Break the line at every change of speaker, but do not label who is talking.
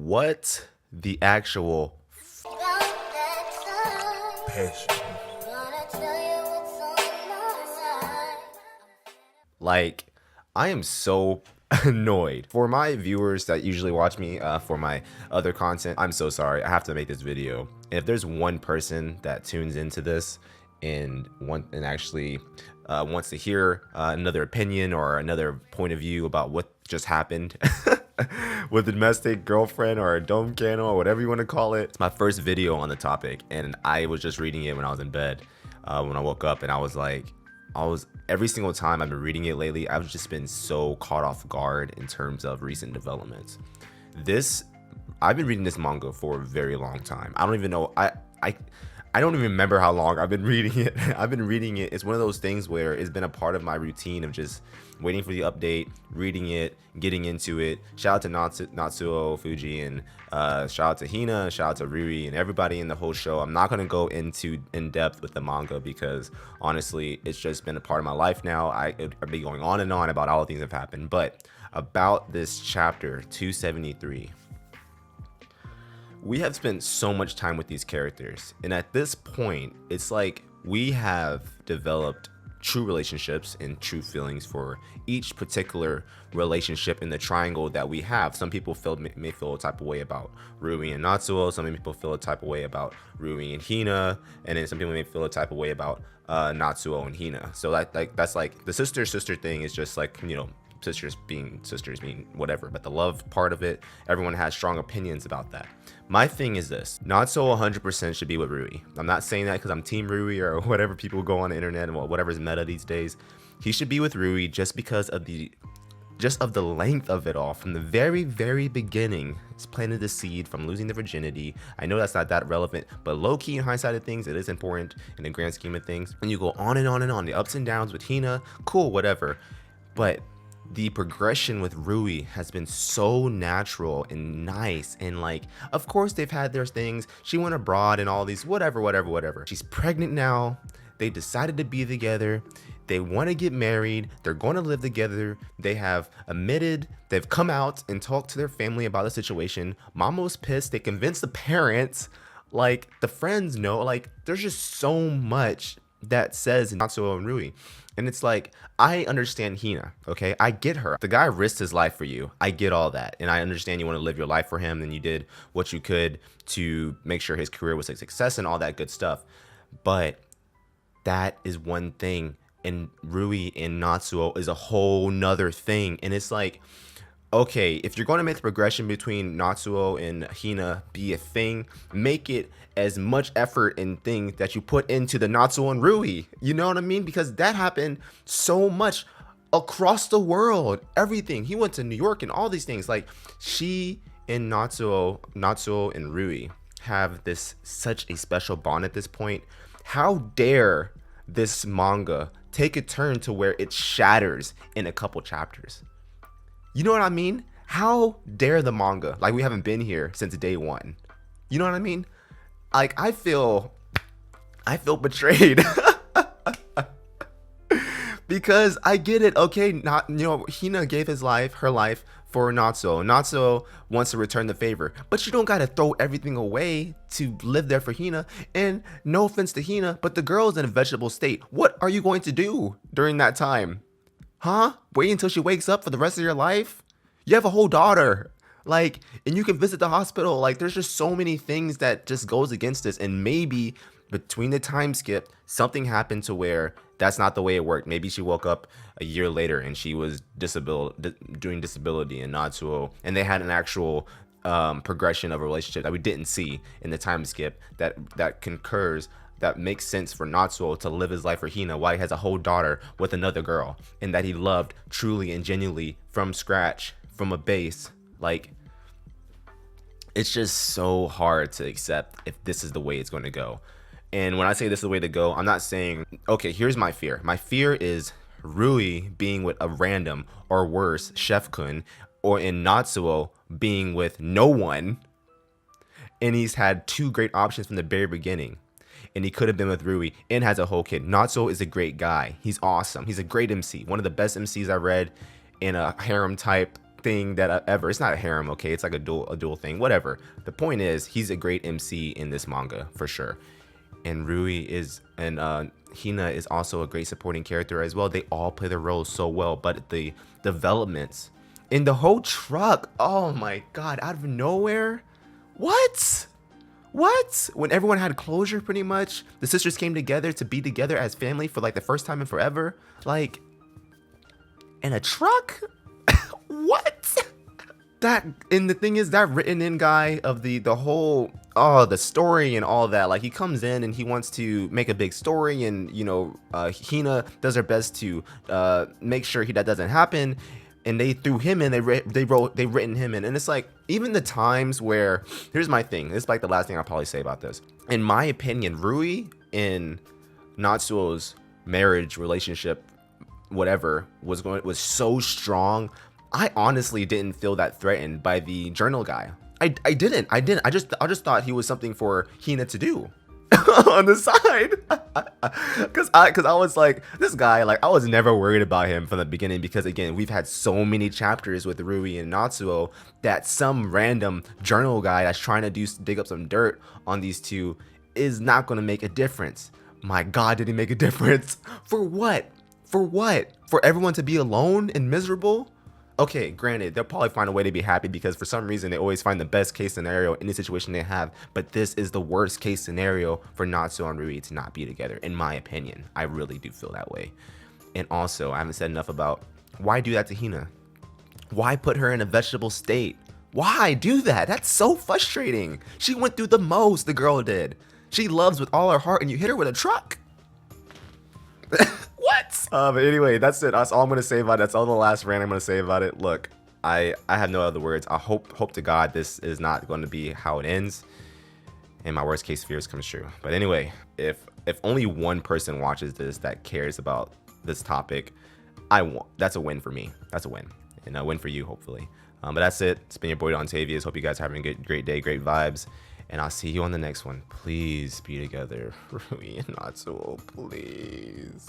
What the actual
Passion.
like, I am so annoyed. For my viewers that usually watch me for my other content, I'm so sorry. I have to make this video. And if there's one person that tunes into this and actually wants to hear another opinion or another point of view about what just happened with a domestic girlfriend or a DOMEKANO or whatever you want to call it, it's my first video on the topic, and I was just reading it when I was in bed when I woke up, and I was every single time I've been reading it lately, I've just been so caught off guard in terms of recent developments. I've been reading this manga for a very long time. I don't even know. I don't even remember how long I've been reading it. I've been reading it. It's one of those things where it's been a part of my routine of just waiting for the update, reading it, getting into it. Shout out to Natsuo Fuji, and shout out to Hina, shout out to Rui, and everybody in the whole show. I'm not going to go into in depth with the manga because honestly, it's just been a part of my life now. I'd be going on and on about all the things that have happened. But about this chapter 273, we have spent so much time with these characters, and at this point it's like we have developed true relationships and true feelings for each particular relationship in the triangle that we have. Some people may feel a type of way about Rui and Natsuo, some people feel a type of way about Rui and Hina, and then some people may feel a type of way about Natsuo and Hina. So that's like the sister thing is just like, you know, sisters being whatever, but the love part of it, everyone has strong opinions about that. My thing is this: Natsuo 100% should be with Rui. I'm not saying that because I'm team Rui or whatever people go on the internet and whatever's meta these days. He should be with Rui just because of the length of it all. From the very beginning, it's planted the seed from losing the virginity. I know that's not that relevant, but low-key in hindsight of things, it is important in the grand scheme of things. When you go on and on and on, the ups and downs with Hina, cool, whatever, but the progression with Rui has been so natural and nice, and like, of course they've had their things. She went abroad and all these whatever. She's pregnant now. They decided to be together. They want to get married. They're going to live together. They have admitted, they've come out and talked to their family about the situation. Mamo's pissed. They convinced the parents. Like, the friends know. Like, there's just so much that says Natsuo and Rui. And it's like, I understand Hina, okay? I get her. The guy risked his life for you. I get all that. And I understand you want to live your life for him, and you did what you could to make sure his career was a success and all that good stuff. But that is one thing. And Rui and Natsuo is a whole nother thing. And it's like, okay, if you're going to make the progression between Natsuo and Hina be a thing, make it as much effort and thing that you put into the Natsuo and Rui. You know what I mean? Because that happened so much across the world. Everything. He went to New York and all these things. Like, she and Natsuo and Rui have such a special bond at this point. How dare this manga take a turn to where it shatters in a couple chapters? You know what I mean? How dare the manga? Like, we haven't been here since day one. You know what I mean? Like, I feel betrayed. Because I get it. Okay, Hina gave her life for Natsuo. Natsuo wants to return the favor, but you don't gotta throw everything away to live there for Hina. And no offense to Hina, but the girl's in a vegetable state. What are you going to do during that time? Huh? Wait until she wakes up for the rest of your life? You have a whole daughter. Like, and you can visit the hospital. Like, there's just so many things that just goes against this. And maybe between the time skip, something happened to where that's not the way it worked. Maybe she woke up a year later and she was doing disability and Natsuo, and they had an actual progression of a relationship that we didn't see in the time skip that concurs, that makes sense for Natsuo to live his life for Hina while he has a whole daughter with another girl, and that he loved truly and genuinely from scratch, from a base. Like, it's just so hard to accept if this is the way it's going to go. And when I say this is the way to go, I'm not saying, okay, here's my fear. My fear is Rui being with a random, or worse, Chef-kun, or in Natsuo being with no one. And he's had two great options from the very beginning. And he could have been with Rui and has a whole kid. Natsuo is a great guy. He's awesome. He's a great MC. One of the best MCs I read in a harem type thing that ever. It's not a harem, okay? It's like a dual thing, whatever. The point is, he's a great MC in this manga for sure. And Rui is, and Hina is also a great supporting character as well. They all play their roles so well, but the developments in the whole truck, oh my god, out of nowhere, what? When everyone had closure, pretty much, the sisters came together to be together as family for like the first time in forever, like in a truck. What? That, and the thing is, that written in guy of the whole, the story and all that, like he comes in and he wants to make a big story, and you know, Hina does her best to make sure that doesn't happen, and they threw him in, they written him in, and it's like, even the times where, here's my thing, this is like the last thing I'll probably say about this. In my opinion, Rui in Natsuo's marriage relationship, whatever, was so strong. I honestly didn't feel that threatened by the journal guy. I didn't. I just thought he was something for Hina to do on the side. Cause I was like, this guy, like, I was never worried about him from the beginning, because again, we've had so many chapters with Rui and Natsuo that some random journal guy that's trying to dig up some dirt on these two is not gonna make a difference. My god, did he make a difference? For what? For what? For everyone to be alone and miserable? Okay, granted, they'll probably find a way to be happy, because for some reason they always find the best case scenario in any situation they have, but this is the worst case scenario for Natsuo and Rui to not be together, in my opinion. I really do feel that way. And also, I haven't said enough about, why do that to Hina? Why put her in a vegetable state? Why do that? That's so frustrating. She went through the most, the girl did. She loves with all her heart, and you hit her with a truck? What? But anyway, that's it. That's all I'm gonna say about it. That's all the last rant I'm gonna say about it. Look, I have no other words. I hope to God this is not going to be how it ends, and my worst case fears comes true. But anyway, if only one person watches this that cares about this topic, that's a win for me. That's a win, and a win for you, hopefully. But that's it. It's been your boy Dontavius. Hope you guys are having a great day, great vibes, and I'll see you on the next one. Please be together, Rui and Natsuo, please.